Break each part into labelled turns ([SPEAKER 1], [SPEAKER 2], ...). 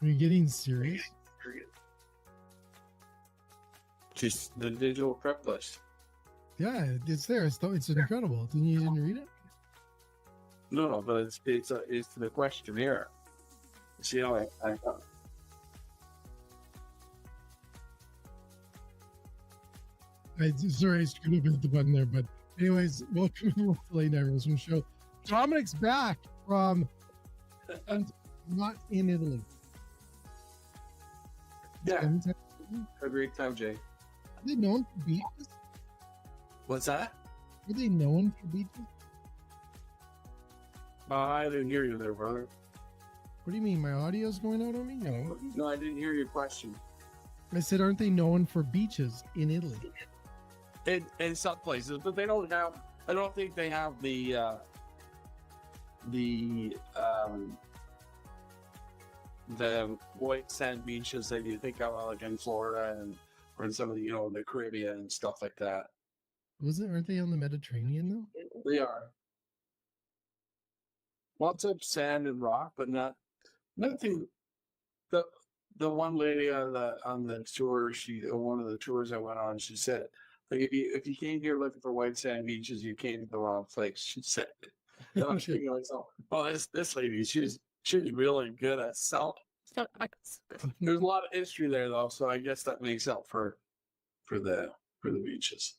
[SPEAKER 1] Are you getting serious?
[SPEAKER 2] Just the digital prep list.
[SPEAKER 1] Yeah, it's there. It's incredible. Didn't you read it?
[SPEAKER 2] No, but it's the questionnaire. See how I
[SPEAKER 1] Sorry, I screwed up hit the button there. But anyways, welcome to the Late Night Roasting Show. Dominic's back from not in Italy.
[SPEAKER 2] yeah. A great time, Jay.
[SPEAKER 1] Are they known for beaches?
[SPEAKER 2] What's that?
[SPEAKER 1] Are they known for beaches?
[SPEAKER 2] I didn't hear you there, brother.
[SPEAKER 1] What do you mean? My audio's going out on me? No.
[SPEAKER 2] No, I didn't hear your question.
[SPEAKER 1] I said, aren't they known for beaches in Italy?
[SPEAKER 2] In some places, but they don't have. I don't think they have the white sand beaches that you think of, like in Florida and or in some of the the Caribbean and stuff like that.
[SPEAKER 1] Aren't they on the Mediterranean though?
[SPEAKER 2] They are. Lots of sand and rock, but nothing. The one lady on the tour, one of the tours I went on, she said, like, if you came here looking for white sand beaches, you came to the wrong place. She said, I was thinking to myself, oh, this lady, she's really good at selling. There's a lot of history there though, so I guess that makes up for the beaches.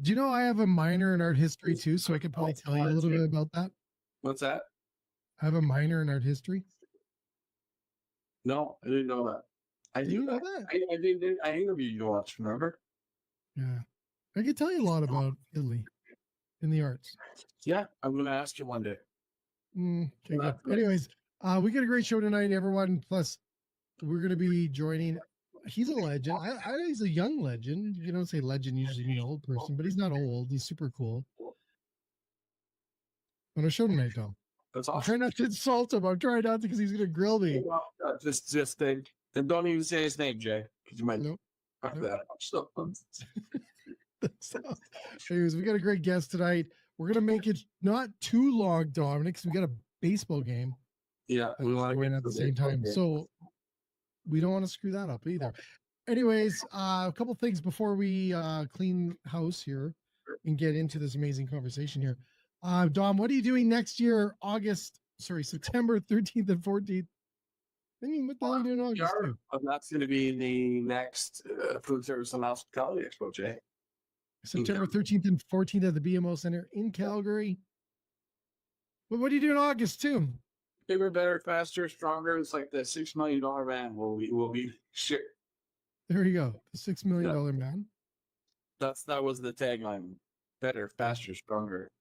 [SPEAKER 1] Do you know I have a minor in art history too, so I could probably tell you a little bit about that?
[SPEAKER 2] What's that?
[SPEAKER 1] I have a minor in art history.
[SPEAKER 2] No, I didn't know that. I
[SPEAKER 1] didn't know that.
[SPEAKER 2] I interviewed you once, remember?
[SPEAKER 1] Yeah. I could tell you a lot about Italy in the arts.
[SPEAKER 2] Yeah, I'm going to ask you one day.
[SPEAKER 1] Okay, good. Anyways, we got a great show tonight, everyone. Plus, we're going to be joining. He's a legend. He's a young legend. You don't say legend usually mean an old person, but he's not old. He's super cool. On our show tonight, though.
[SPEAKER 2] That's awesome.
[SPEAKER 1] I'm trying not to insult him. I'm trying not to because he's going to grill me.
[SPEAKER 2] Just think. And don't even say his name, Jay, because you might fuck that up. So.
[SPEAKER 1] Anyways, we got a great guest tonight. We're going to make it not too long, Dominic, because we got a baseball game.
[SPEAKER 2] Yeah,
[SPEAKER 1] we want to get at the same time. So we don't want to screw that up either. Anyways, a couple things before we clean house here and get into this amazing conversation here. Dom, what are you doing next year, September 13th and 14th? What the hell are you doing in August?
[SPEAKER 2] That's going to be the next Food Service and Hospitality Expo, Jay.
[SPEAKER 1] September 13th and 14th at the BMO Center in Calgary. What do you do in August, too?
[SPEAKER 2] Bigger, better, faster, stronger. It's like the $6 million man will be shit.
[SPEAKER 1] There you go. The $6 million man.
[SPEAKER 2] That was the tagline. Better, faster, stronger.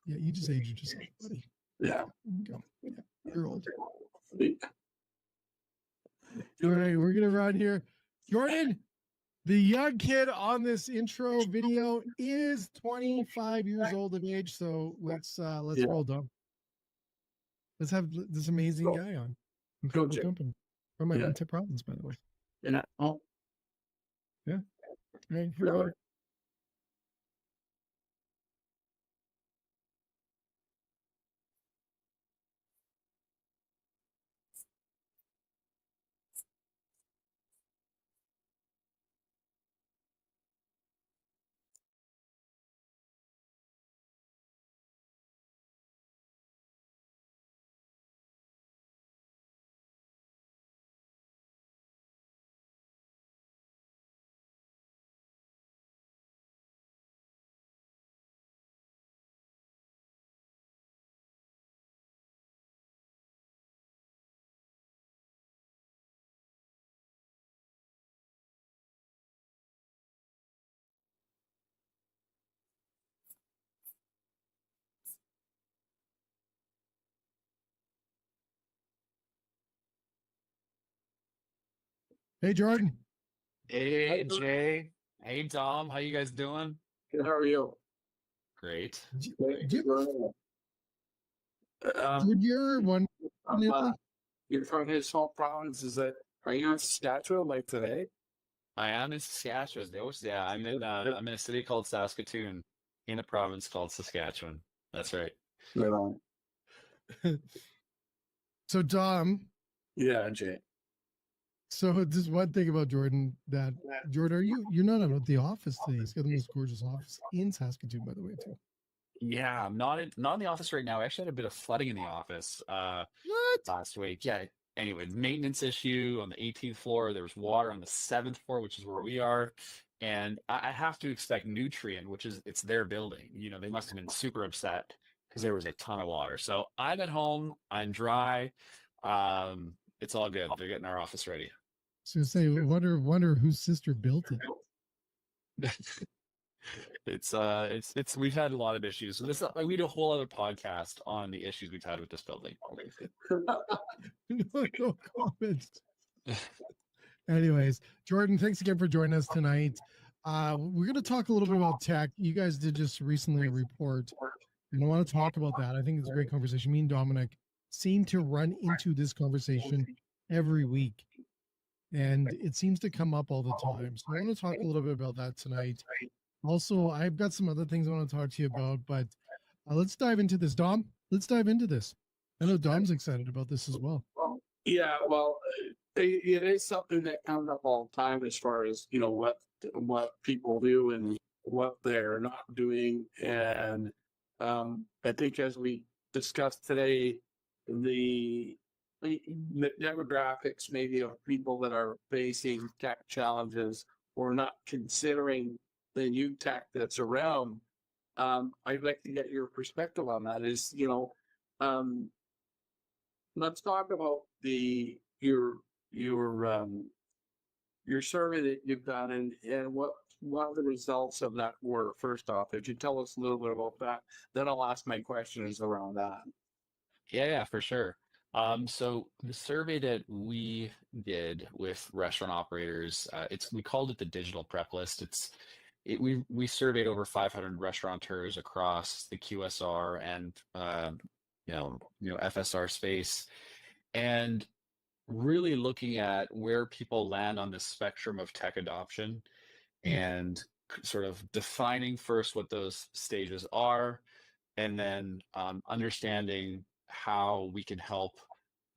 [SPEAKER 1] Yeah, you just aged yourself, buddy.
[SPEAKER 2] Yeah.
[SPEAKER 1] You're old. All right, we're gonna run here. Jordan, the young kid on this intro video is 25 years old of age. So let's roll, Dom. Let's have this amazing guy on. Incredible company from my Tip province, by the way.
[SPEAKER 2] Yeah. Oh.
[SPEAKER 1] Yeah. Right, here we go. Hey, Jordan.
[SPEAKER 3] Hey, Jay. Hey, Dom. How you guys doing?
[SPEAKER 2] Good. How are you?
[SPEAKER 3] Great.
[SPEAKER 1] You're one.
[SPEAKER 2] You're from his home province. Are you in Saskatchewan like today?
[SPEAKER 3] I am in Saskatchewan. Yeah, I'm in a city called Saskatoon, in a province called Saskatchewan. That's right.
[SPEAKER 2] Right on.
[SPEAKER 1] So, Dom.
[SPEAKER 2] Yeah, Jay.
[SPEAKER 1] So just one thing about Jordan that Jordan, you're not at the office today. He's got the most gorgeous office in Saskatoon, by the way, too.
[SPEAKER 3] Yeah, I'm not in the office right now. I actually had a bit of flooding in the office
[SPEAKER 1] What?
[SPEAKER 3] last week. Yeah. Anyway, maintenance issue on the 18th floor. There was water on the 7th floor, which is where we are. And I have to expect Nutrien, which is it's their building. They must have been super upset because there was a ton of water. So I'm at home. I'm dry. It's all good. They're getting our office ready.
[SPEAKER 1] So say, wonder whose sister built it.
[SPEAKER 3] It's we've had a lot of issues. So this like we do a whole other podcast on the issues we've had with this building.
[SPEAKER 1] No comments. Anyways, Jordan, thanks again for joining us tonight. We're going to talk a little bit about tech. You guys did just recently a report, and I want to talk about that. I think it's a great conversation. Me and Dominic seem to run into this conversation every week, and it seems to come up all the time. So I want to talk a little bit about that tonight. Also, I've got some other things I want to talk to you about, but let's dive into this. Dom, let's dive into this. I know Dom's excited about this as well.
[SPEAKER 2] Yeah, well, it is something that comes up all the time as far as what people do and what they're not doing, and I think as we discussed today, the demographics maybe of people that are facing tech challenges or not considering the new tech that's around. I'd like to get your perspective on that. Let's talk about your survey that you've done and what the results of that were. First off, if you tell us a little bit about that, then I'll ask my questions around that.
[SPEAKER 3] Yeah, for sure. So the survey that we did with restaurant operators, we called it the digital prep list. We surveyed over 500 restaurateurs across the QSR and FSR space, and really looking at where people land on the spectrum of tech adoption and sort of defining first what those stages are, and then understanding how we can help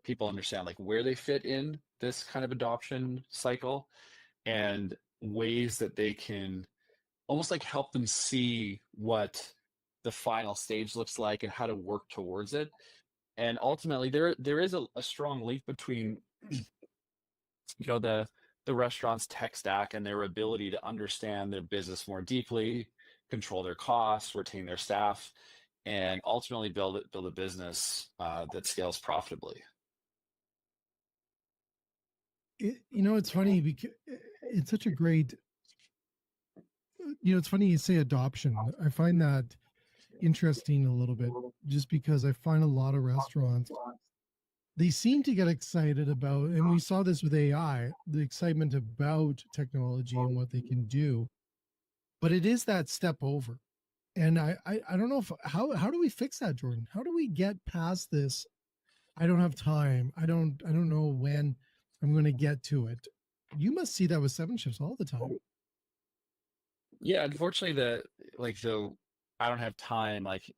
[SPEAKER 3] people understand like where they fit in this kind of adoption cycle and ways that they can almost like help them see what the final stage looks like and how to work towards it. And ultimately there is a strong link between the restaurant's tech stack and their ability to understand their business more deeply, control their costs, retain their staff, and ultimately build a business that scales profitably.
[SPEAKER 1] It's funny because it's such a great. It's funny you say adoption. I find that interesting a little bit, just because I find a lot of restaurants, they seem to get excited about, and we saw this with AI, the excitement about technology and what they can do, but it is that step over. And I don't know how do we fix that, Jordan? How do we get past this? I don't have time. I don't know when I'm going to get to it. You must see that with 7shifts all the time.
[SPEAKER 3] Yeah, unfortunately, I don't have time. Like,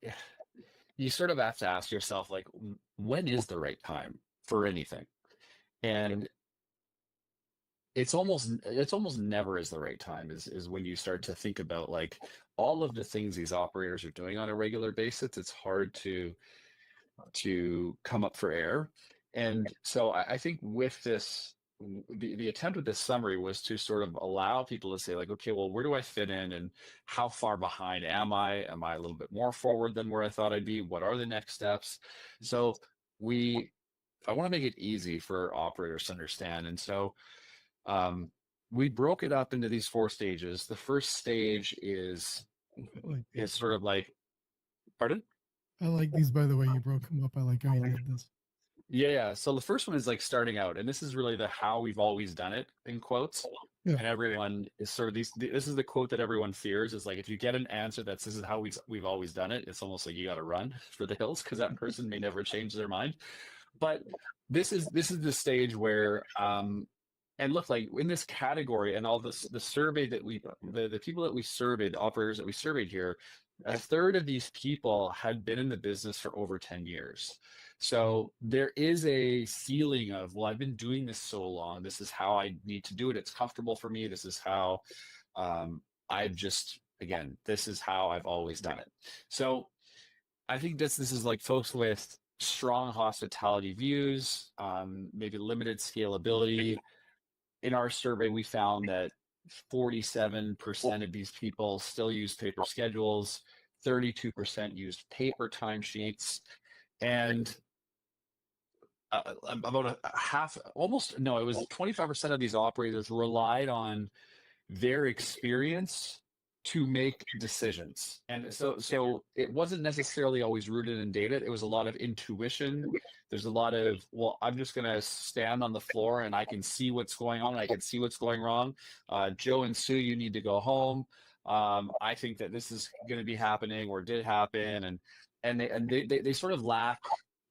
[SPEAKER 3] you sort of have to ask yourself, like, when is the right time for anything? And it's almost never is the right time is when you start to think about like all of the things these operators are doing on a regular basis. It's hard to come up for air. And so I think with this, the attempt with this summary was to sort of allow people to say like, okay, well, where do I fit in and how far behind am I? Am I a little bit more forward than where I thought I'd be? What are the next steps? So I want to make it easy for operators to understand. And so we broke it up into these 4 stages. The first stage is sort of like, pardon?
[SPEAKER 1] I like these, by the way. You broke them up. I like how you did this.
[SPEAKER 3] Yeah. So the first one is like starting out, and this is really the how we've always done it in quotes.
[SPEAKER 1] Yeah.
[SPEAKER 3] And everyone is sort of this is the quote that everyone fears is like, if you get an answer that's this is how we've always done it, it's almost like you got to run for the hills because that person may never change their mind. But this is the stage where and look, like in this category and all this, the survey that the people that we surveyed, the operators that we surveyed here, a third of these people had been in the business for over 10 years. So there is a feeling of, well, I've been doing this so long. This is how I need to do it. It's comfortable for me. This is how I've just, again, this is how I've always done it. So I think this is like folks with strong hospitality views, maybe limited scalability. In our survey, we found that 47% of these people still use paper schedules, 32% used paper timesheets, and about a half, almost, no, it was 25% of these operators relied on their experience to make decisions. And so it wasn't necessarily always rooted in data. It was a lot of intuition. There's a lot of, well, I'm just going to stand on the floor and I can see what's going on. I can see what's going wrong. Joe and Sue, you need to go home. I think that this is going to be happening or did happen. And they sort of lack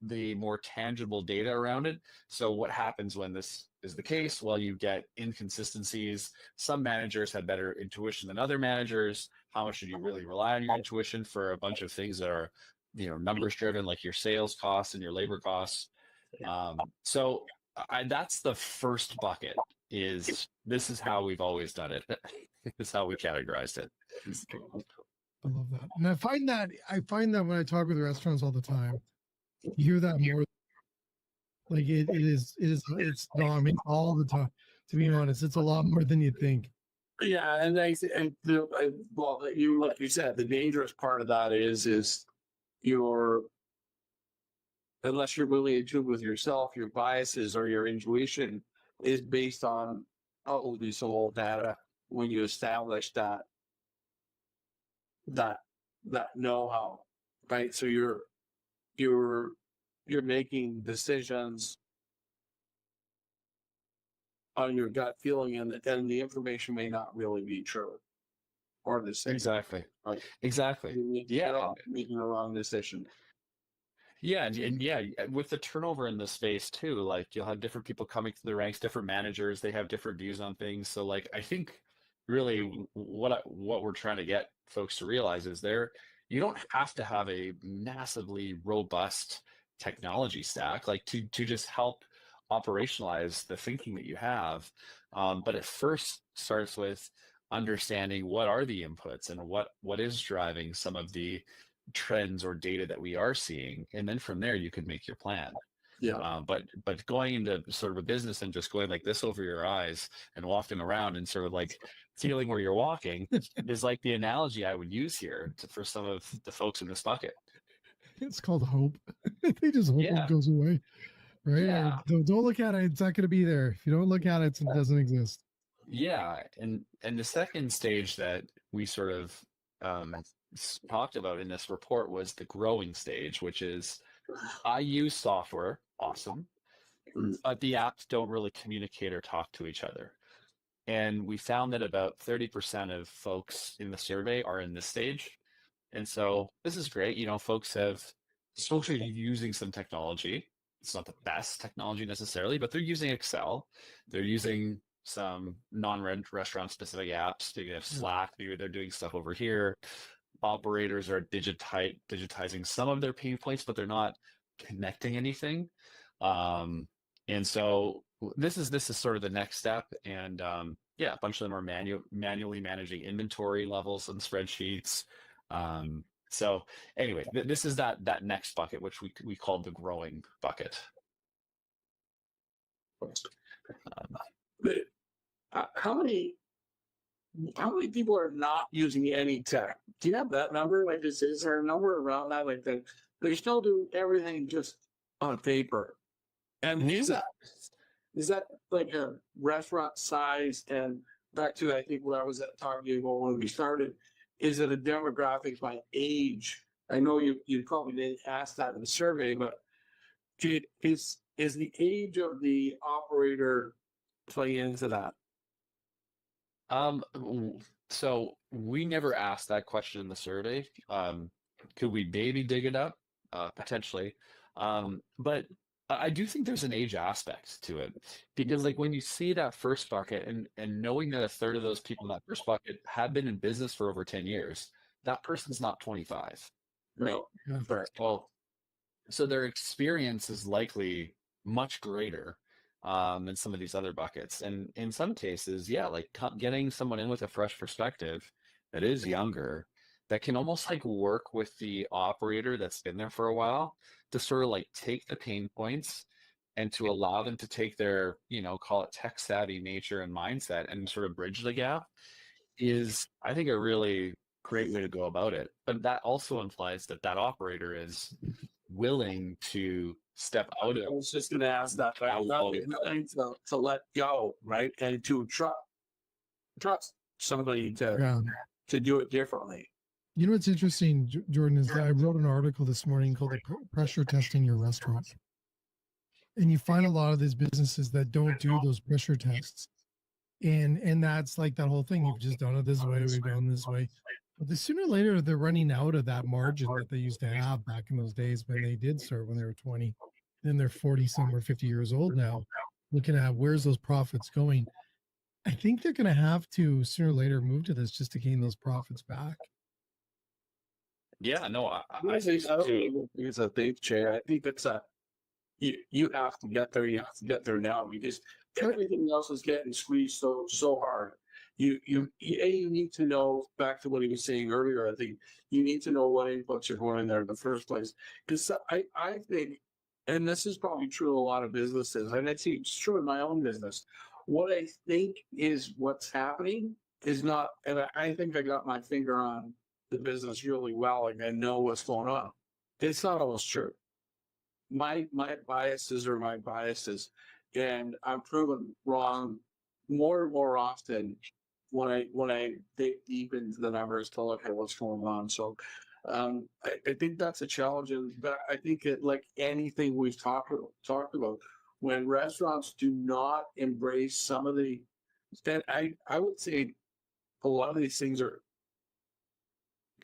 [SPEAKER 3] the more tangible data around it. So what happens when this is the case? Well, you get inconsistencies. Some managers have better intuition than other managers. How much should you really rely on your intuition for a bunch of things that are, numbers driven, like your sales costs and your labor costs? So that's the first bucket. This is how we've always done it. This is how we categorized it.
[SPEAKER 1] I love that. And I find that when I talk with restaurants all the time, you hear that more. Like it's dominant all the time. To be honest, it's a lot more than you think.
[SPEAKER 2] Yeah, and well, like you said, the dangerous part of that is your, unless you're really in tune with yourself, your biases or your intuition is based on utterly sold data. When you establish that know-how, right? So you're making decisions on your gut feeling, and the information may not really be true or the same.
[SPEAKER 3] Exactly.
[SPEAKER 2] Right.
[SPEAKER 3] Exactly. Yeah.
[SPEAKER 2] Making a wrong decision.
[SPEAKER 3] Yeah, and yeah, with the turnover in the space too, like you'll have different people coming through the ranks, different managers, they have different views on things. So like I think really what we're trying to get folks to realize is you don't have to have a massively robust technology stack like to just help operationalize the thinking that you have. But it first starts with understanding what are the inputs and what is driving some of the trends or data that we are seeing, and then from there you can make your plan.
[SPEAKER 2] Yeah.
[SPEAKER 3] But going into sort of a business and just going like this over your eyes and walking around and sort of like feeling where you're walking is like the analogy I would use here for some of the folks in this bucket.
[SPEAKER 1] It's called hope. They just hope it goes away, right?
[SPEAKER 3] Yeah.
[SPEAKER 1] Don't look at it; it's not going to be there. If you don't look at it, it doesn't exist.
[SPEAKER 3] Yeah, and the second stage that we sort of talked about in this report was the growing stage, which is I use software, awesome, but the apps don't really communicate or talk to each other. And we found that about 30% of folks in the survey are in this stage. And so this is great. Folks are using some technology. It's not the best technology necessarily, but they're using Excel. They're using some non-restaurant specific apps. They have Slack. They're doing stuff over here. Operators are digitizing some of their pain points, but they're not connecting anything. And so this is sort of the next step. And yeah, a bunch of them are manually managing inventory levels and spreadsheets. So anyway, this is that next bucket, which we called the growing bucket.
[SPEAKER 2] How many people are not using any tech? Do you have that number? Like, is there a number around that? Like, they still do everything just on paper. And is that like a restaurant size? And back to, I think, what I was talking about when we started, is it a demographic by age? I know you probably didn't ask that in the survey, but is the age of the operator play into that?
[SPEAKER 3] So we never asked that question in the survey. Could we maybe dig it up? Potentially. But I do think there's an age aspect to it, because like when you see that first bucket and knowing that a third of those people in that first bucket have been in business for over 10 years, that person's not 25.
[SPEAKER 2] No.
[SPEAKER 3] Well, So their experience is likely much greater than some of these other buckets. And in some cases, yeah, like getting someone in with a fresh perspective that is younger, that can almost like work with the operator that's been there for a while to sort of like take the pain points and to allow them to take their, call it tech savvy nature and mindset and sort of bridge the gap is, I think, a really great way to go about it. But that also implies that that operator is willing to step out
[SPEAKER 2] I
[SPEAKER 3] of
[SPEAKER 2] was just going to ask that. Right?
[SPEAKER 3] out.
[SPEAKER 2] Willing to let go, right, and to trust somebody
[SPEAKER 1] Yeah.
[SPEAKER 2] to do it differently.
[SPEAKER 1] You know what's interesting, Jordan, is that I wrote an article this morning called "Pressure Testing Your Restaurant," and you find a lot of these businesses that don't do those pressure tests, and that's like that whole thing. You've just done it this way, we've done this way, but the sooner or later they're running out of that margin that they used to have back in those days when they did start when they were 20. Then they're 40 somewhere, 50 years old now, looking at where's those profits going. I think they're going to have to sooner or later move to this just to gain those profits back.
[SPEAKER 3] Yeah, no,
[SPEAKER 2] I think it's a big chair. I think it's you have to get there. You have to get there now because everything else is getting squeezed so hard. You need to know, back to what he was saying earlier. I think you need to know what inputs are going in there in the first place. Because I think, and this is probably true in a lot of businesses, and it's true in my own business. What I think is what's happening is not, and I think I got my finger on the business really well, and I know what's going on. It's not always true. My biases are my biases, and I'm proven wrong more and more often when I dig deep into the numbers to look at what's going on. So I think that's a challenge, but I think it, like anything we've talked about, when restaurants do not embrace some of the, then I would say a lot of these things are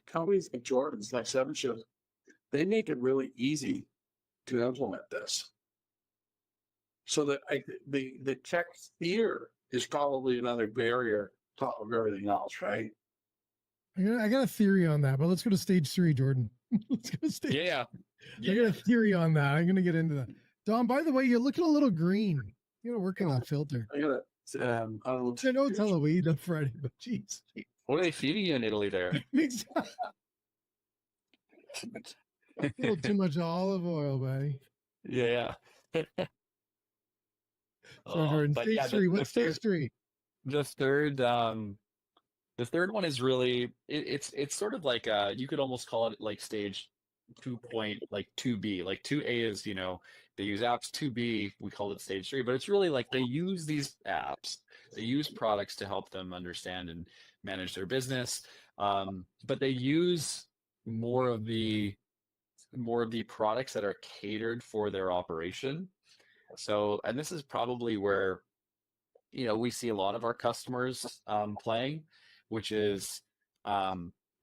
[SPEAKER 2] companies like Jordan's, like 7shifts, they make it really easy to implement this. So that the tech fear is probably another barrier on top of everything else, right?
[SPEAKER 1] I got a theory on that, but let's go to stage 3, Jordan. Let's go to stage.
[SPEAKER 3] Yeah.
[SPEAKER 1] I got a theory on that. I'm going to get into that. Dom, by the way, you're looking a little green. You got to work on that filter.
[SPEAKER 2] I gotta.
[SPEAKER 1] I know it's Halloween on Friday, but jeez.
[SPEAKER 3] What are they feeding you in Italy there?
[SPEAKER 1] A little too much olive oil, buddy.
[SPEAKER 3] Yeah.
[SPEAKER 1] So, Jordan,
[SPEAKER 3] But
[SPEAKER 1] stage
[SPEAKER 3] yeah,
[SPEAKER 1] 3. What's stage 3?
[SPEAKER 3] the third one is really it's sort of like you could almost call it like stage 2 like 2B. Like 2A is, they use apps. 2B, we call it stage 3, but it's really like they use these apps, they use products to help them understand and manage their business. But they use more of the products that are catered for their operation. So, and this is probably where, we see a lot of our customers playing, which is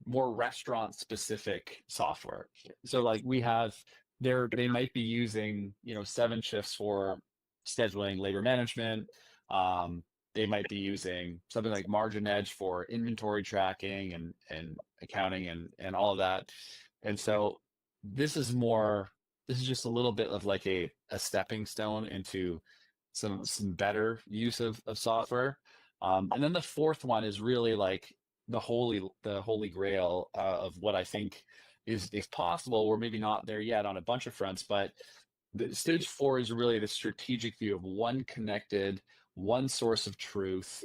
[SPEAKER 3] more restaurant specific software. So like we have they might be using, 7shifts for scheduling labor management. They might be using something like Margin Edge for inventory tracking and accounting and all of that. And so this is just a little bit of like a stepping stone into some better use of software. And then the fourth one is really like the holy grail of what I think is possible. We're maybe not there yet on a bunch of fronts, but the stage 4 is really the strategic view of one source of truth.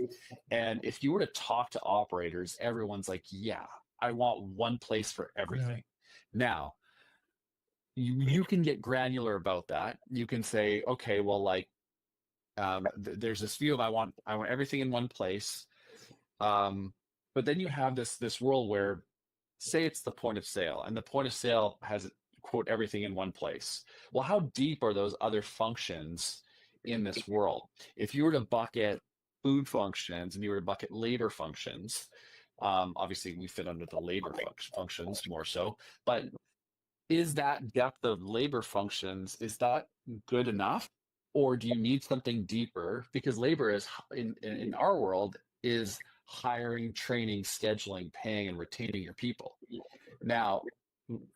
[SPEAKER 3] And if you were to talk to operators, everyone's like, yeah, I want one place for everything. Yeah. Now, you can get granular about that. You can say, okay, well, like, there's this view of I want everything in one place. But then you have this world where, say it's the point of sale, and the point of sale has, quote, everything in one place. Well, how deep are those other functions in this world? If you were to bucket food functions and you were to bucket labor functions, obviously we fit under the labor functions more so, but is that depth of labor functions, is that good enough? Or do you need something deeper? Because labor is in our world is hiring, training, scheduling, paying, and retaining your people. Now,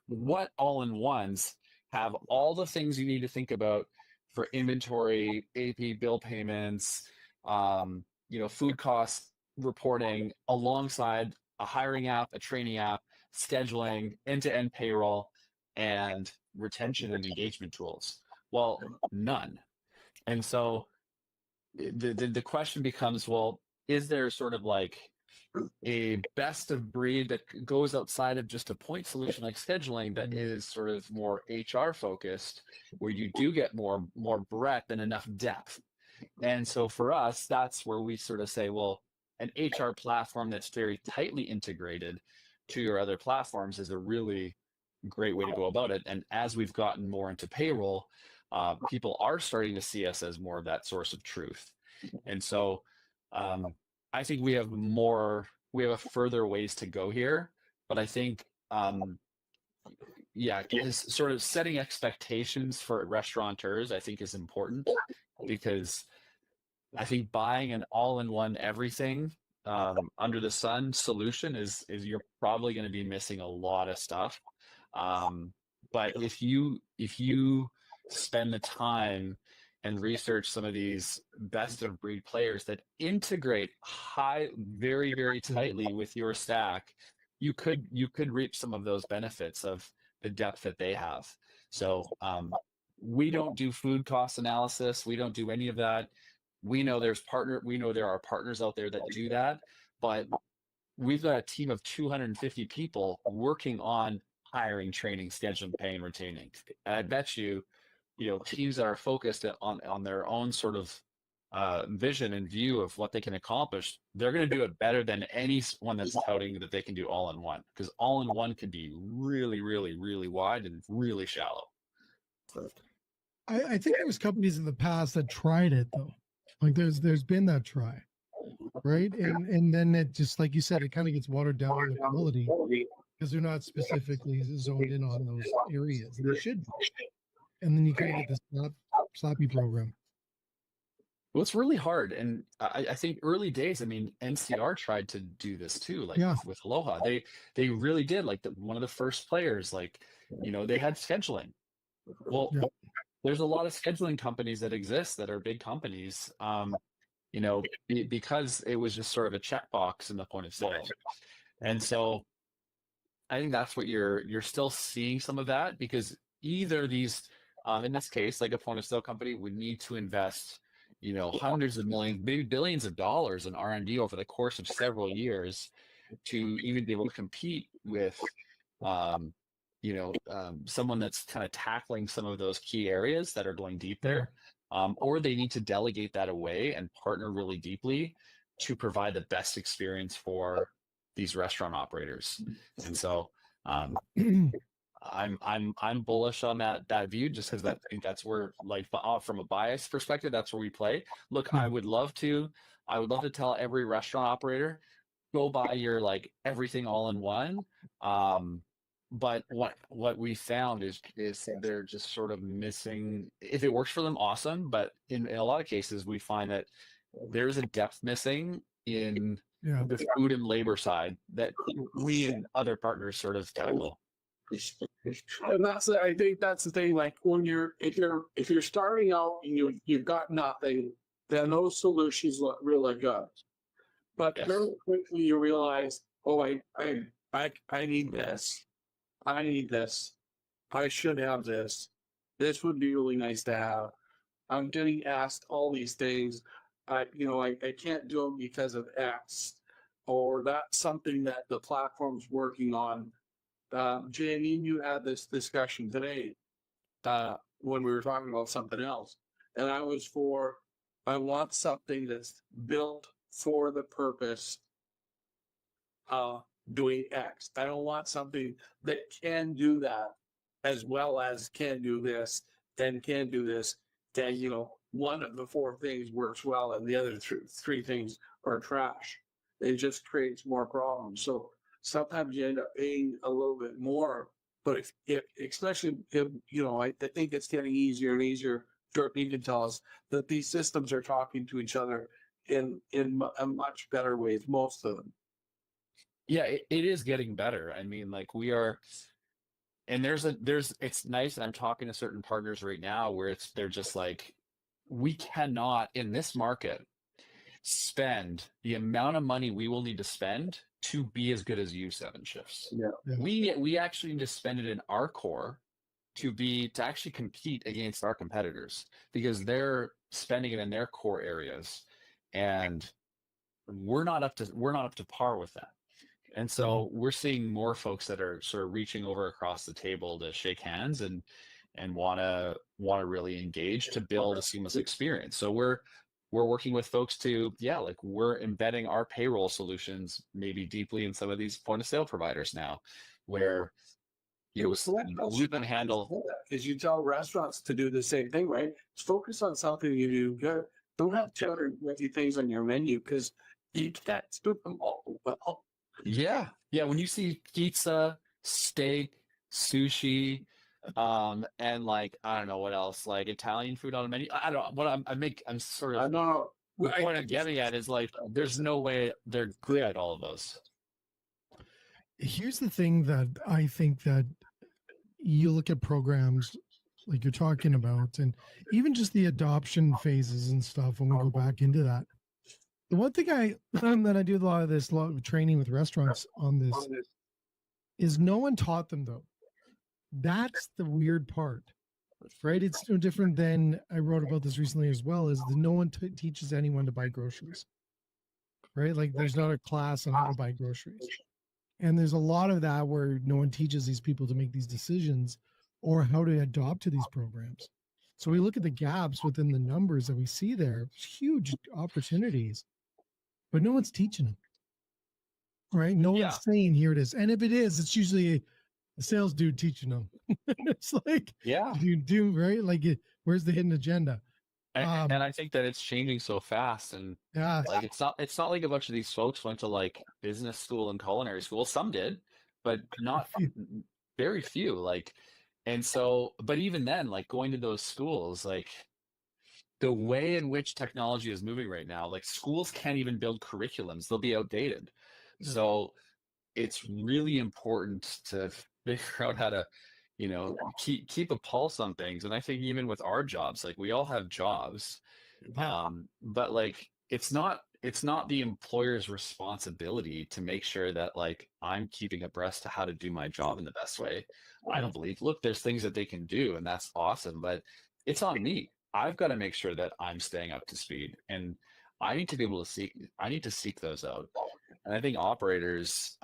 [SPEAKER 3] what all-in-ones have all the things you need to think about for inventory, AP, bill payments, food costs reporting, alongside a hiring app, a training app, scheduling, end-to-end payroll, and retention and engagement tools. Well, none. And so the question becomes, well, is there sort of like a best of breed that goes outside of just a point solution like scheduling that is sort of more HR focused, where you do get more breadth and enough depth? And so for us, that's where we sort of say, well, an HR platform that's very tightly integrated to your other platforms is a really great way to go about it. And as we've gotten more into payroll, people are starting to see us as more of that source of truth. And so I think we have a further ways to go here, but I think, sort of setting expectations for restaurateurs, I think, is important, because I think buying an all-in-one everything under the sun solution is you're probably going to be missing a lot of stuff. But if you spend the time and research some of these best of breed players that integrate very, very tightly with your stack, you could reap some of those benefits of the depth that they have. So we don't do food cost analysis. We don't do any of that. We know there are partners out there that do that, but we've got a team of 250 people working on hiring, training, scheduling, paying, retaining. And I bet you, teams that are focused on their own sort of vision and view of what they can accomplish, they're going to do it better than anyone that's touting that they can do all in one, because all in one can be really, really, really wide and really shallow.
[SPEAKER 1] I think there was companies in the past that tried it though. Like there's been that try, right? And then it just, like you said, it kind of gets watered down in the quality because they're not specifically zoned in on those areas, and they should be. And then you kind of get this sloppy program.
[SPEAKER 3] Well, it's really hard. And I think early days, I mean, NCR tried to do this too, like with Aloha. They really did. Like one of the first players, like, they had scheduling. Well, there's a lot of scheduling companies that exist that are big companies, because it was just sort of a checkbox in the point of sale. And so I think that's what you're still seeing some of that, because either these, in this case, like a point of sale company would need to invest, hundreds of millions, maybe billions of dollars in R&D over the course of several years to even be able to compete with, someone that's kind of tackling some of those key areas that are going deep there. Or they need to delegate that away and partner really deeply to provide the best experience for these restaurant operators. And so I'm bullish on that view, just because I think that's where, like, from a bias perspective, that's where we play. Look, I would love to tell every restaurant operator, go buy your like everything all in one. But what we found is they're just sort of missing. If it works for them, awesome. But in a lot of cases, we find that there's a depth missing in the food and labor side that we and other partners sort of tackle.
[SPEAKER 2] And I think that's the thing. Like when if you're starting out and you've got nothing, then those solutions look really good. But very quickly you realize, oh, I need this. I need this. I should have this. This would be really nice to have. I'm getting asked all these things. I can't do them because of X, or that's something that the platform's working on. Jamie, you had this discussion today when we were talking about something else, and I want something that's built for the purpose of doing X. I don't want something that can do that as well as can do this, then can do this, then one of the four things works well and the other three things are trash. It just creates more problems. So sometimes you end up paying a little bit more, but especially if I think it's getting easier and easier. Jordan can tell us that these systems are talking to each other in a much better ways, most of them.
[SPEAKER 3] Yeah, it is getting better. I mean, like And it's nice. And I'm talking to certain partners right now where they're just like, we cannot in this market spend the amount of money we will need to spend to be as good as you, 7shifts.
[SPEAKER 2] Yeah.
[SPEAKER 3] We actually need to spend it in our core to actually compete against our competitors, because they're spending it in their core areas, and we're not up to par with that. And so we're seeing more folks that are sort of reaching over across the table to shake hands and want to really engage to build a seamless experience. So we're working with folks to, like we're embedding our payroll solutions maybe deeply in some of these point of sale providers now, where we can handle.
[SPEAKER 2] Because you tell restaurants to do the same thing, right? Focus on something you do good. Don't have 250 things on your menu, because you can't do them all well.
[SPEAKER 3] Yeah. When you see pizza, steak, sushi, and like I don't know what else, like Italian food on the menu. I don't know what I'm sort of.
[SPEAKER 2] I know.
[SPEAKER 3] The point I'm getting at is like, there's no way they're good at all of those.
[SPEAKER 1] Here's the thing that I think that you look at programs like you're talking about, and even just the adoption phases and stuff. When we go back into that, the one thing that I do a lot of training with restaurants on this is no one taught them though. That's the weird part, right? It's no different than I wrote about this recently as well. Is that no one teaches anyone to buy groceries, right? Like there's not a class on how to buy groceries. And there's a lot of that where no one teaches these people to make these decisions or how to adopt to these programs. So we look at the gaps within the numbers that we see there, huge opportunities, but no one's teaching them, right? No one's saying, here it is. And if it is, it's usually a sales dude teaching them. It's like, you do, right? Like, where's the hidden agenda?
[SPEAKER 3] And I think that it's changing so fast, and like it's not like a bunch of these folks went to like business school and culinary school. Some did, but not very few. Like, and so, but even then, like going to those schools, like the way in which technology is moving right now, like schools can't even build curriculums; they'll be outdated. So it's really important to figure out how to keep a pulse on things. And I think even with our jobs, like we all have jobs, but like it's not the employer's responsibility to make sure that like I'm keeping abreast to how to do my job in the best way. I don't believe, look, there's things that they can do and that's awesome, but it's on me. I've got to make sure that I'm staying up to speed, and I need to be able to seek those out. And I think operators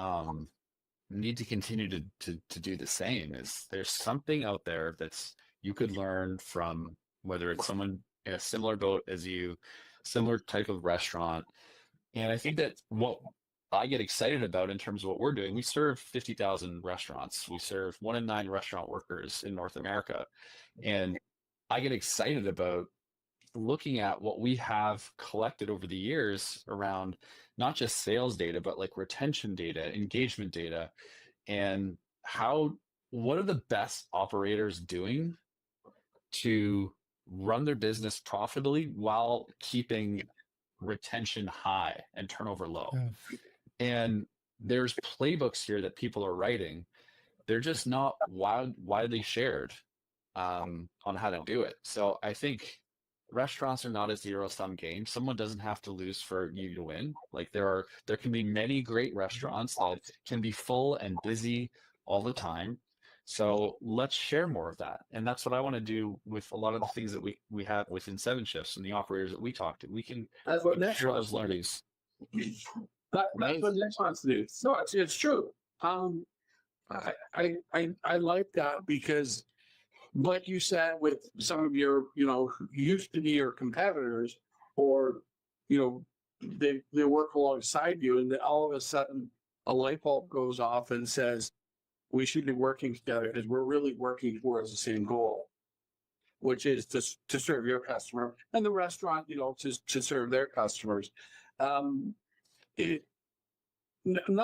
[SPEAKER 3] need to continue to do the same. Is there's something out there that's you could learn from, whether it's someone in a similar boat as you, similar type of restaurant. And I think that what I get excited about in terms of what we're doing, we serve 50,000 restaurants. We serve 1 in 9 restaurant workers in North America. And I get excited about looking at what we have collected over the years around not just sales data, but like retention data, engagement data, and what are the best operators doing to run their business profitably while keeping retention high and turnover low. And there's playbooks here that people are writing. They're just not widely shared on how to do it. So I think restaurants are not a zero-sum game. Someone doesn't have to lose for you to win. Like there can be many great restaurants that can be full and busy all the time. So let's share more of that. And that's what I want to do with a lot of the things that we have within 7shifts and the operators that we talk to. We can share those learnings.
[SPEAKER 2] That's what Nick wants to do. No, it's true. I like that, because like you said, with some of your, used to be your competitors, or, they work alongside you, and then all of a sudden a light bulb goes off and says, we should be working together because we're really working towards the same goal, which is to serve your customer, and the restaurant, to serve their customers. Not a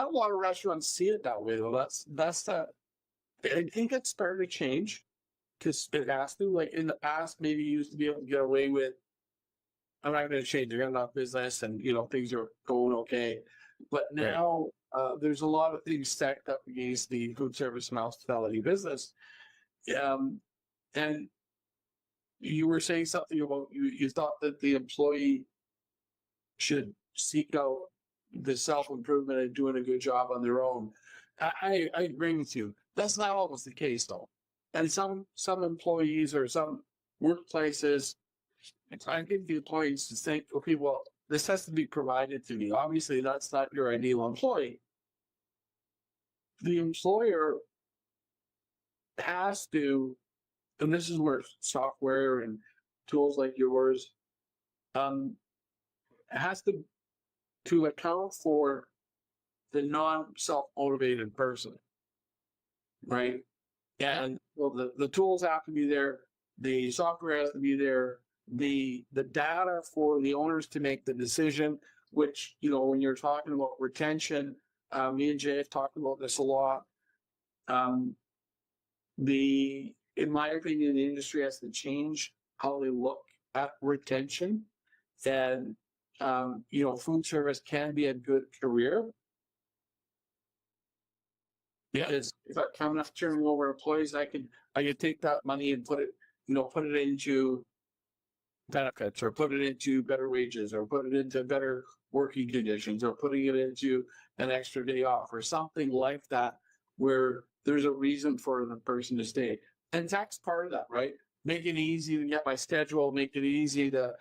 [SPEAKER 2] lot of restaurants see it that way, though. That's I think it's starting to change, because it has to. Like in the past, maybe you used to be able to get away with, I'm not going to change, you're got enough business and, things are going okay. But now there's a lot of things stacked up against the food service and hospitality business. And you were saying something about you thought that the employee should seek out the self-improvement and doing a good job on their own. I agree with you. That's not always the case though. And some employees or some workplaces I give the employees to think, okay, well, this has to be provided to me. Obviously, that's not your ideal employee. The employer has to, and this is where software and tools like yours has to account for the non-self-motivated person, right? And well, the tools have to be there, the software has to be there, the data for the owners to make the decision, which, you know, when you're talking about retention, me and Jay have talked about this a lot. In my opinion, the industry has to change how they look at retention. And, you know, food service can be a good career. Yeah, if I'm not turning over employees, I could take that money and put it into benefits, or put it into better wages, or put it into better working conditions, or putting it into an extra day off, or something like that, where there's a reason for the person to stay. And tax part of that, right? Make it easy to get my schedule, make it easy to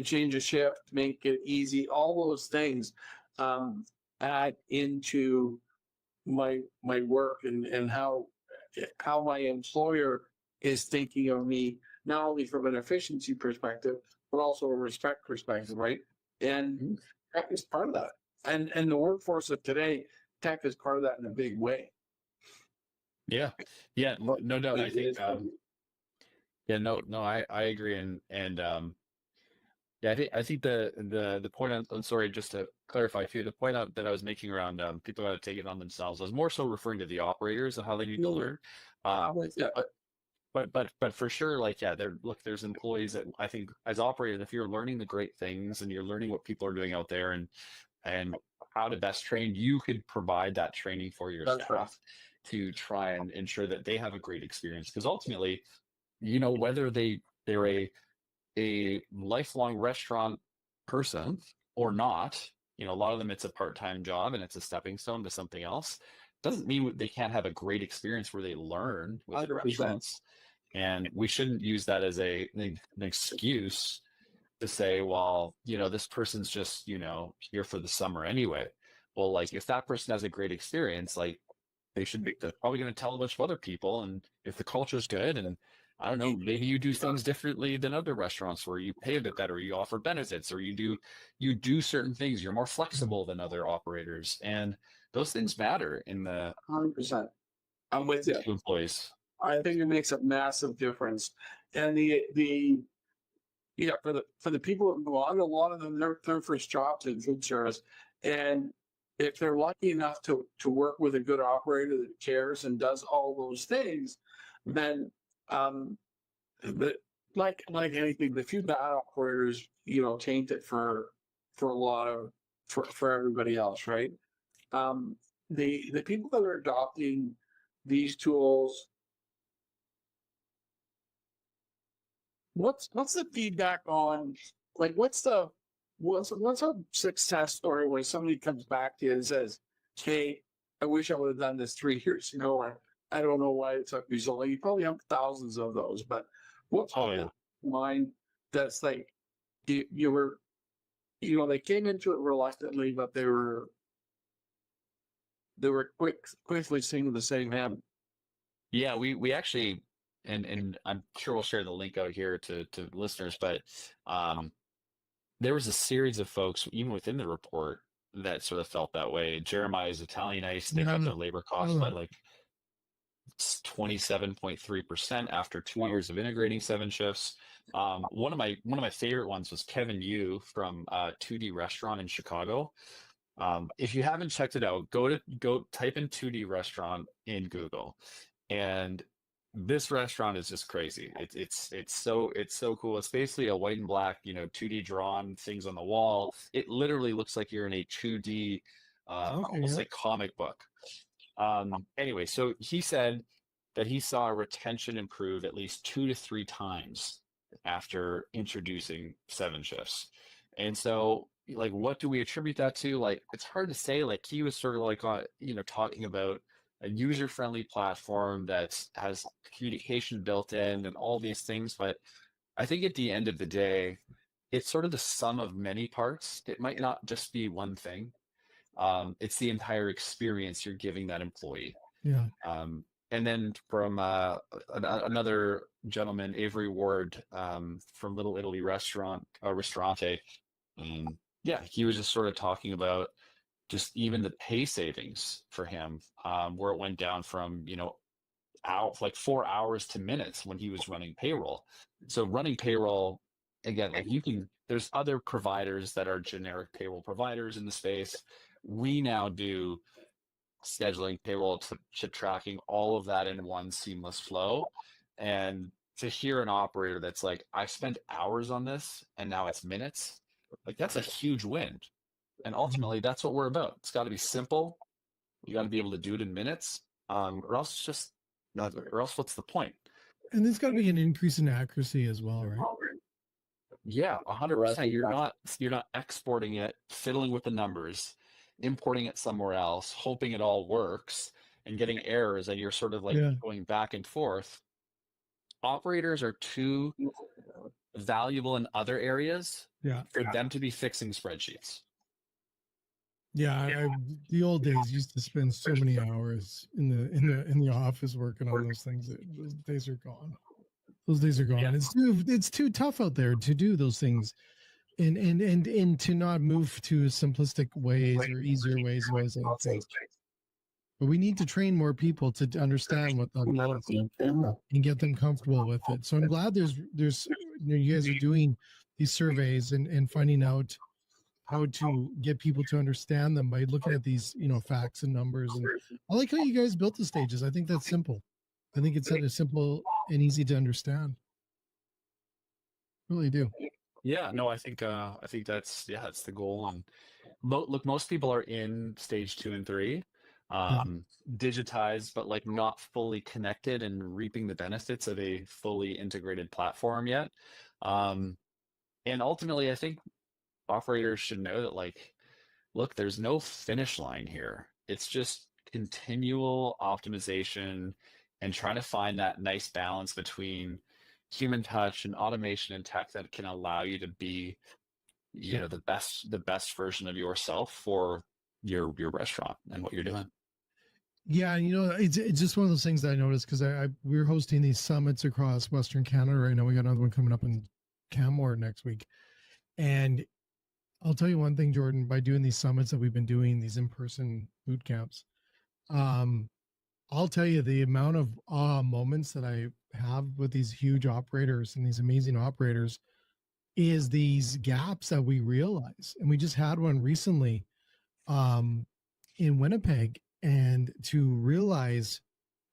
[SPEAKER 2] change a shift, make it easy, all those things add into my work and how my employer is thinking of me, not only from an efficiency perspective, but also a respect perspective, right? And tech is part of that. And the workforce of today, tech is part of that in a big way.
[SPEAKER 3] Yeah. No doubt. I think, I agree. Yeah, I think the point I'm sorry, just to clarify too, the point that I was making around people got to take it on themselves, I was more so referring to the operators and how they need to learn. But for sure, like, yeah, there's employees that I think as operators, if you're learning the great things and you're learning what people are doing out there and how to best train, you could provide that training for your staff to try and ensure that they have a great experience. Because ultimately, you know, whether they're a lifelong restaurant person or not, you know, a lot of them it's a part-time job and it's a stepping stone to something else. Doesn't mean they can't have a great experience where they learn with restaurants. And we shouldn't use that as an excuse to say, well, you know, this person's just, you know, here for the summer anyway. Well, like, if that person has a great experience, like, they're probably going to tell a bunch of other people. And if the culture is good, and I don't know, maybe you do things differently than other restaurants where you pay a bit better, you offer benefits, or you do certain things, you're more flexible than other operators. And those things matter in the
[SPEAKER 2] 100%. I'm with you.
[SPEAKER 3] Employees.
[SPEAKER 2] I think it makes a massive difference. And for the people who go on, a lot of them, their first jobs in food service. And if they're lucky enough to work with a good operator that cares and does all those things, then like anything, the few bad operators, you know, taint it for a lot of for everybody else, right? The people that are adopting these tools, what's the feedback on, like, what's a success story when somebody comes back to you and says, hey, I wish I would have done this 3 years ago. I don't know why it took me so long. You probably have thousands of those, but what's mine that's like you were, you know, they came into it reluctantly, but they were quickly singing the same hymn.
[SPEAKER 3] Yeah, we actually, and I'm sure we'll share the link out here to listeners, but there was a series of folks, even within the report, that sort of felt that way. Jeremiah's Italian Ice, they cut their labor costs by like 27.3% after 2 years of integrating 7 shifts. One of my favorite ones was Kevin Yu from 2D Restaurant in Chicago. If you haven't checked it out, go type in 2D Restaurant in Google, and this restaurant is just crazy. It's so cool. It's basically a white and black, you know, 2D drawn things on the wall. It literally looks like you're in a 2D almost like comic book. Anyway, so he said that he saw retention improve at least 2 to 3 times after introducing 7shifts. And so, like, what do we attribute that to? Like, it's hard to say. Like, he was sort of like, talking about a user-friendly platform that has communication built in and all these things. But I think at the end of the day, it's sort of the sum of many parts. It might not just be one thing. It's the entire experience you're giving that employee.
[SPEAKER 1] Yeah.
[SPEAKER 3] And then from another gentleman, Avery Ward, from Little Italy Ristorante, yeah, he was just sort of talking about just even the pay savings for him, where it went down from, like 4 hours to minutes when he was running payroll. So running payroll, again, like there's other providers that are generic payroll providers in the space. We now do scheduling, payroll, to tracking, all of that in one seamless flow. And to hear an operator that's like, I spent hours on this and now it's minutes, like that's a huge win. And ultimately that's what we're about. It's got to be simple. You got to be able to do it in minutes, or else what's the point?
[SPEAKER 1] And there's got to be an increase in accuracy as well, right?
[SPEAKER 3] Yeah, 100%. You're not exporting it, fiddling with the numbers, importing it somewhere else, hoping it all works, and getting errors, and you're sort of like going back and forth. Operators are too valuable in other areas for them to be fixing spreadsheets.
[SPEAKER 1] Yeah, the old days used to spend so many hours in the office working on those things. Those days are gone. Those days are gone. Yeah. It's too tough out there to do those things, and to not move to simplistic ways or easier ways and ways like things. But we need to train more people to understand what that is and get them comfortable with it. So I'm glad there's you guys are doing these surveys and finding out how to get people to understand them by looking at these, facts and numbers. And I like how you guys built the stages. I think that's simple. I think it's simple and easy to understand. Really do.
[SPEAKER 3] Yeah, no, I think that's the goal. And look, most people are in stage 2 and 3, digitized, but like not fully connected and reaping the benefits of a fully integrated platform yet. And ultimately, I think operators should know that, like, look, there's no finish line here. It's just continual optimization and trying to find that nice balance between human touch and automation and tech that can allow you to be, the best version of yourself for your restaurant and what you're doing.
[SPEAKER 1] Yeah, it's just one of those things that I noticed because we're hosting these summits across Western Canada right now. We got another one coming up in Canmore next week, and I'll tell you one thing, Jordan, by doing these summits that we've been doing, these in-person boot camps, I'll tell you the amount of moments that I have with these huge operators and these amazing operators is these gaps that we realize. And we just had one recently in Winnipeg, and to realize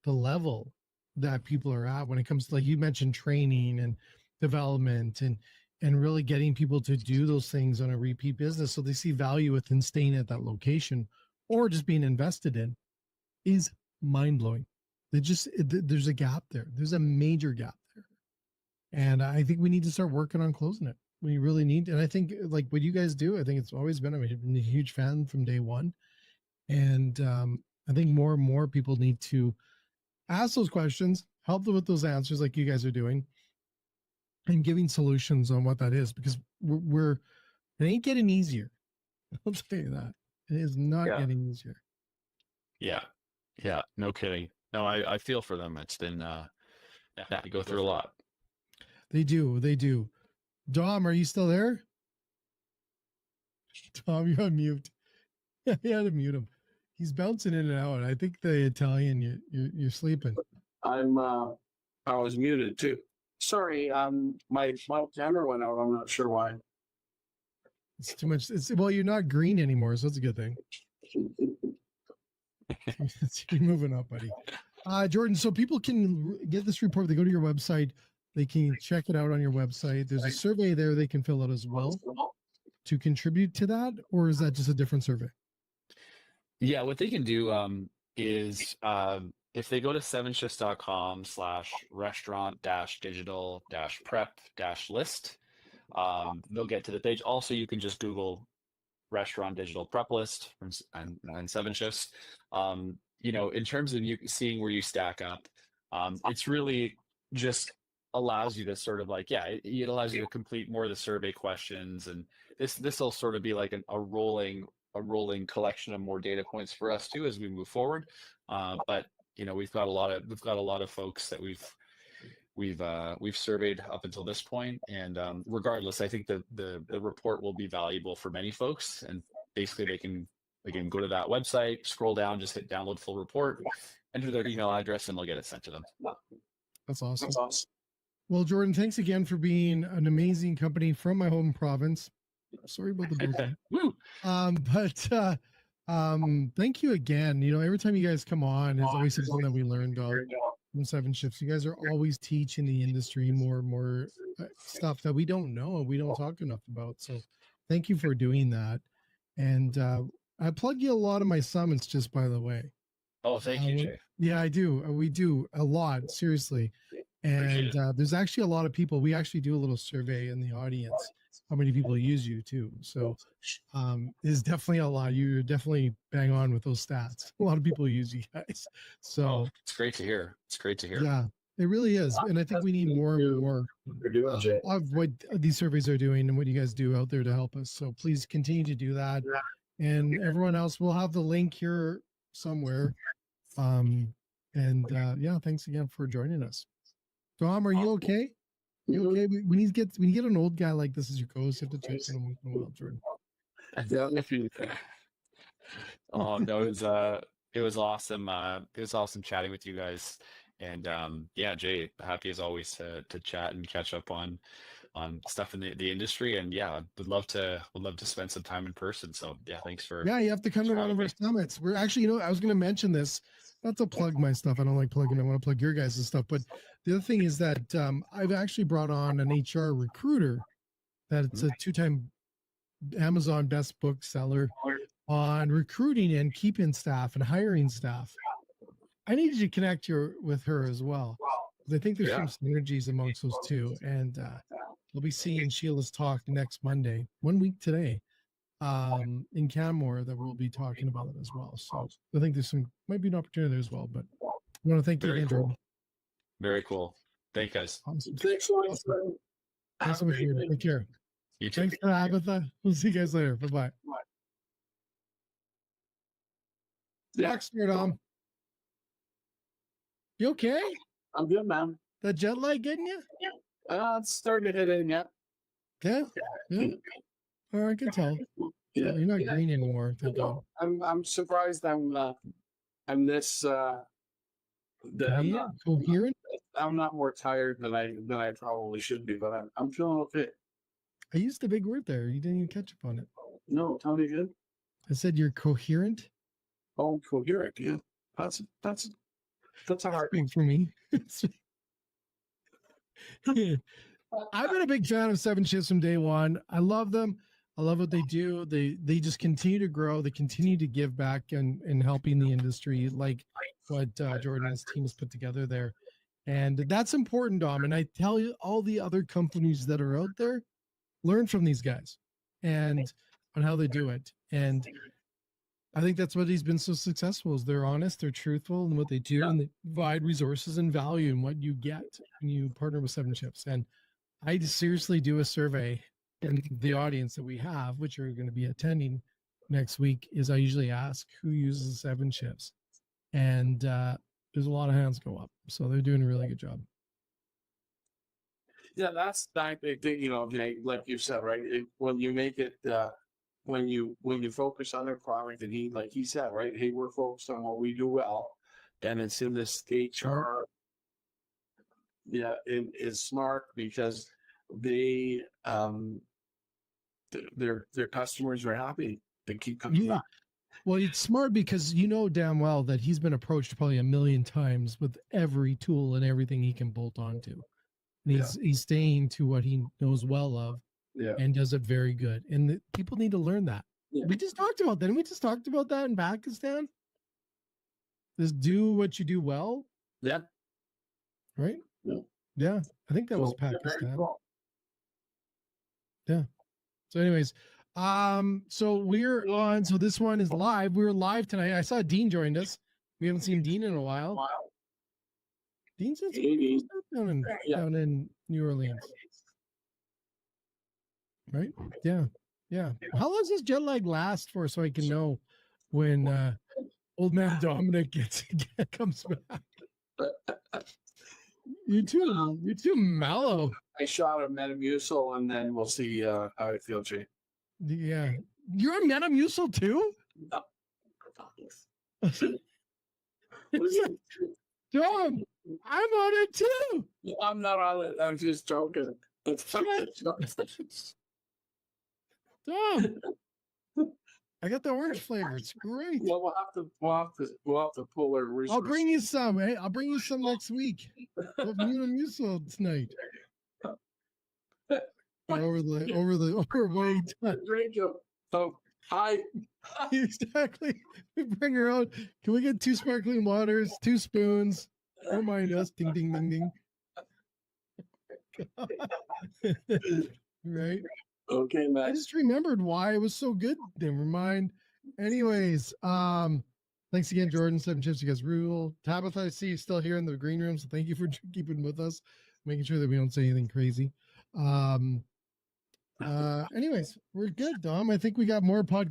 [SPEAKER 1] the level that people are at when it comes to, like you mentioned, training and development and really getting people to do those things on a repeat business so they see value within staying at that location or just being invested in is mind-blowing. There's a gap there. There's a major gap there. And I think we need to start working on closing it. We really need. And I think, like what you guys do, I think it's always been, I've been a huge fan from day one. And I think more and more people need to ask those questions, help them with those answers like you guys are doing, and giving solutions on what that is, because it ain't getting easier. I'll tell you that. It is not getting easier.
[SPEAKER 3] Yeah, no kidding. No, I feel for them. It's been you go through a lot.
[SPEAKER 1] They do. Dom, are you still there? Dom, you're on mute. You had to mute him. He's bouncing in and out. I think the Italian, you're sleeping.
[SPEAKER 2] I was muted too. Sorry, my camera went out. I'm not sure why.
[SPEAKER 1] It's too much. Well, you're not green anymore, so that's a good thing. You're moving up, buddy. Jordan, so people can get this report. They go to your website. They can check it out on your website. There's a survey there they can fill out as well to contribute to that, or is that just a different survey?
[SPEAKER 3] Yeah, what they can do is if they go to 7shifts.com/restaurant-digital-prep-list, they'll get to the page. Also, you can just Google restaurant digital prep list and 7 shifts. In terms of you seeing where you stack up, it's really just allows you to sort of like, yeah, it allows you to complete more of the survey questions, and this will sort of be like a rolling collection of more data points for us too as we move forward. But we've got a lot of folks that we've surveyed up until this point, and regardless, I think the report will be valuable for many folks. And basically, they can go to that website, scroll down, just hit download full report, enter their email address, and they'll get it sent to them.
[SPEAKER 1] That's awesome.
[SPEAKER 2] That's awesome.
[SPEAKER 1] Well, Jordan, thanks again for being an amazing company from my home province. Sorry about the birthday.
[SPEAKER 3] Woo!
[SPEAKER 1] Thank you again. Every time you guys come on, there's always something that we learned from 7shifts. You guys are always teaching the industry more and more stuff that we don't know and we don't talk enough about. So thank you for doing that. And I plug you a lot of my summits, just by the way.
[SPEAKER 3] Oh, thank you, Jay.
[SPEAKER 1] Yeah, I do. We do a lot, seriously. And there's actually a lot of people. We actually do a little survey in the audience, how many people use you too. So there's definitely a lot. You're definitely bang on with those stats. A lot of people use you guys. So
[SPEAKER 3] it's great to hear. It's great to hear.
[SPEAKER 1] Yeah, it really is. And I think we need more and more of what these surveys are doing and what you guys do out there to help us. So please continue to do that. And everyone else, we'll have the link here somewhere. Yeah, thanks again for joining us. Dom, are you okay? You okay? We need to get an old guy like this as your co-host. You have to check in once in a while, Jordan.
[SPEAKER 3] Oh no, it was awesome. It was awesome chatting with you guys. And yeah, Jay, happy as always to chat and catch up on stuff in the industry. And yeah, would love to spend some time in person. So yeah, thanks for.
[SPEAKER 1] Yeah, you have to come to one of our summits. We're actually, I was going to mention this, not to plug my stuff. I don't like plugging. I want to plug your guys' stuff. But the other thing is that I've actually brought on an HR recruiter that it's a 2-time Amazon best book seller on recruiting and keeping staff and hiring staff. I needed to connect with her as well. I think there's some synergies amongst those two. And we'll be seeing Sheila's talk next Monday, 1 week today, in Canmore, that we'll be talking about it as well. So I think might be an opportunity there as well. But I want to thank you again, Jordan.
[SPEAKER 3] Very cool. Thanks, guys.
[SPEAKER 1] Awesome.
[SPEAKER 2] Thanks so much.
[SPEAKER 1] Thanks so much. Take care.
[SPEAKER 3] You too.
[SPEAKER 1] Thanks for Agatha. We'll see you guys later. Bye-bye. Next, Dom. You okay?
[SPEAKER 2] I'm good, man.
[SPEAKER 1] That jet lag getting you?
[SPEAKER 2] It's starting to hit in yet.
[SPEAKER 1] Yeah. All right, good tell.
[SPEAKER 2] Yeah.
[SPEAKER 1] You're not green anymore.
[SPEAKER 2] I'm surprised I'm this
[SPEAKER 1] coherent.
[SPEAKER 2] I'm not more tired than I probably should be, but I'm feeling okay.
[SPEAKER 1] I used a big word there. You didn't even catch up on it.
[SPEAKER 2] No, tell me good.
[SPEAKER 1] I said you're coherent.
[SPEAKER 2] Oh, coherent. Yeah, that's a hard
[SPEAKER 1] thing for me. I've been a big fan of 7shifts from day one. I love them. I love what they do. They just continue to grow. They continue to give back and helping the industry, like what Jordan and his team has put together there. And that's important, Dom. And I tell you, all the other companies that are out there, learn from these guys and on how they do it. And I think that's what he's been so successful is they're honest, they're truthful in what they do, and they provide resources and value in what you get when you partner with 7shifts. And I just seriously do a survey, and the audience that we have, which are going to be attending next week, is I usually ask who uses 7shifts. And there's a lot of hands go up. So they're doing a really good job.
[SPEAKER 2] Yeah, that's that big thing, like you said, right? When you make it, when you focus on their product, and he said, right? Hey, we're focused on what we do well, and it's in this HR. Yeah, it is smart because they, their customers are happy. They keep coming back.
[SPEAKER 1] Well, it's smart because you know damn well that he's been approached probably 1 million times with every tool and everything he can bolt onto. And he's staying to what he knows well of and does it very good. And people need to learn that. We just talked about that. And we just talked about that in Pakistan. Just do what you do well,
[SPEAKER 3] Yeah.
[SPEAKER 1] right?
[SPEAKER 2] Yeah.
[SPEAKER 1] Yeah, I think that was Pakistan. Yeah. So, anyways, so we're on. So this one is live. We were live tonight. I saw Dean joined us. We haven't seen Dean in a while.
[SPEAKER 2] Wow.
[SPEAKER 1] Dean's
[SPEAKER 2] Maybe.
[SPEAKER 1] down in New Orleans, right? Yeah, yeah. How long does this jet lag last for? So I can know when old man Dominic comes back. You're too mellow.
[SPEAKER 2] I shot a Metamucil and then we'll see how I feel, Jay.
[SPEAKER 1] Yeah, you're on Metamucil too.
[SPEAKER 2] No.
[SPEAKER 1] Dom, I'm on it too.
[SPEAKER 2] I'm not on it. I'm just joking.
[SPEAKER 1] Dom, I got the orange flavor. It's great.
[SPEAKER 2] Well, we'll have to pull our resources.
[SPEAKER 1] I'll bring you some. Hey, I'll bring you some next week. We'll have Metamucil tonight. Over way time.
[SPEAKER 2] Oh, hi.
[SPEAKER 1] Exactly. We bring her out. Can we get 2 sparkling waters, 2 spoons? Don't mind us. Ding, ding, ding, ding. Right?
[SPEAKER 2] Okay,
[SPEAKER 1] I
[SPEAKER 2] Matt.
[SPEAKER 1] just remembered why it was so good. Never mind. Anyways, thanks again, Jordan. 7shifts, you guys rule. Tabitha, I see you still here in the green room, so thank you for keeping with us, making sure that we don't say anything crazy. Anyways, we're good, Dom. I think we got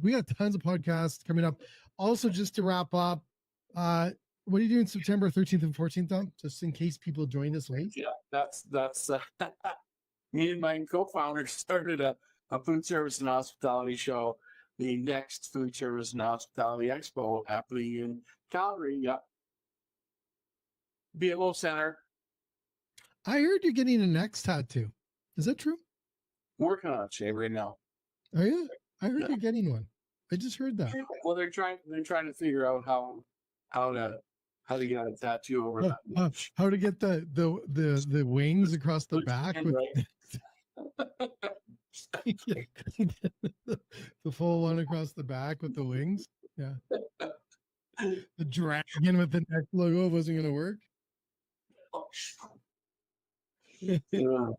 [SPEAKER 1] we got tons of podcasts coming up. Also, just to wrap up, what are you doing September 13th and 14th, Dom? Just in case people joined us late.
[SPEAKER 2] Yeah, that's me and my co-founder started a food service and hospitality show. The next food service and hospitality expo happening in Calgary. Yeah. BMO Center.
[SPEAKER 1] I heard you're getting a neck tattoo. Is that true?
[SPEAKER 2] Working on it, Shay, right now.
[SPEAKER 1] Are you? I heard you're getting one. I just heard that.
[SPEAKER 2] Well, they're trying to figure out how to get a tattoo over that.
[SPEAKER 1] How to get the wings across the back with the full one across the back with the wings. Yeah. The dragon with the neck logo wasn't going to work.
[SPEAKER 2] Yeah.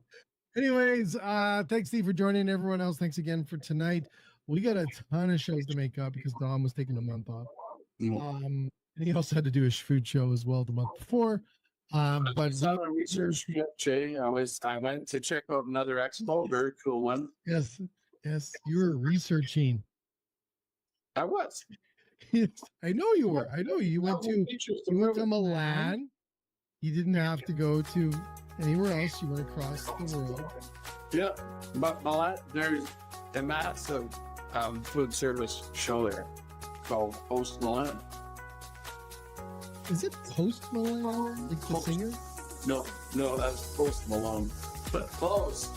[SPEAKER 1] Anyways, thanks Steve for joining. Everyone else, thanks again for tonight. We got a ton of shows to make up because Dom was taking a month off. And he also had to do a food show as well the month before. But
[SPEAKER 2] it's not a research yet, Jay. I went to check out another expo, very cool one.
[SPEAKER 1] yes, you were researching.
[SPEAKER 2] I was.
[SPEAKER 1] Yes, I know you were. I know you went to Milan. You didn't have to go to anywhere else. You went across the world.
[SPEAKER 2] Yeah, but Milan, there's a massive food service show there called Post Milan.
[SPEAKER 1] Is it Post Malone, like the singer?
[SPEAKER 2] No, that's Post Malone, but close.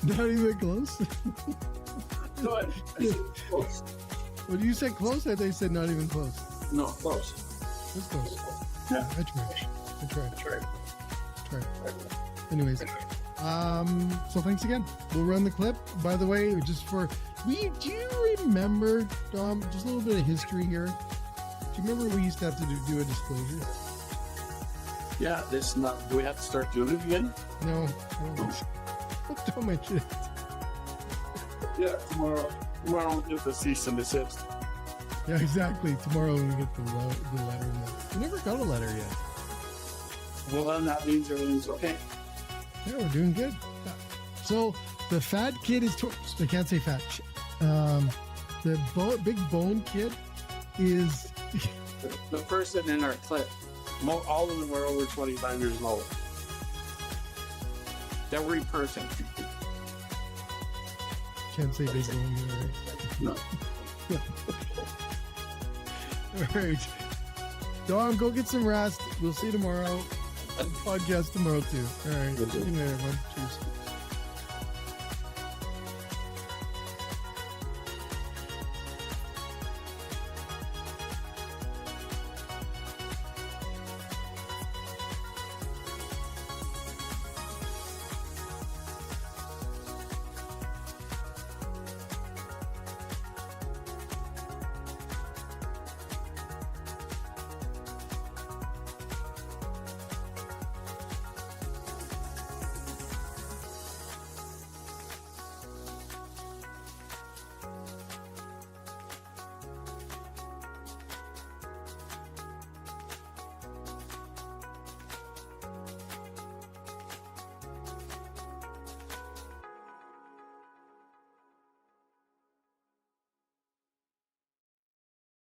[SPEAKER 1] Not even close.
[SPEAKER 2] No, close.
[SPEAKER 1] When you said close, I thought you said not even close.
[SPEAKER 2] No, close.
[SPEAKER 1] It's close.
[SPEAKER 2] Yeah.
[SPEAKER 1] I tried. Anyways, so thanks again. We'll run the clip. By the way, just for do you remember, Dom, just a little bit of history here? Do you remember we used to have to do a disclosure?
[SPEAKER 2] Yeah, this not. Do we have to start doing it again?
[SPEAKER 1] No. Don't mention it.
[SPEAKER 2] Yeah, tomorrow we'll get the cease and desist.
[SPEAKER 1] Yeah, exactly. Tomorrow when we get the letter. We never got a letter yet.
[SPEAKER 2] Well, then that means everything's okay.
[SPEAKER 1] Yeah, we're doing good. So the fat kid is. I can't say fat. The big bone kid is.
[SPEAKER 2] The person in our clip, all of them were over 25 years old. Every person.
[SPEAKER 1] Can't say big bone either, right?
[SPEAKER 2] No.
[SPEAKER 1] All right. Dom, go get some rest. We'll see you tomorrow. Podcast tomorrow too. All right. See you later, everyone. Cheers.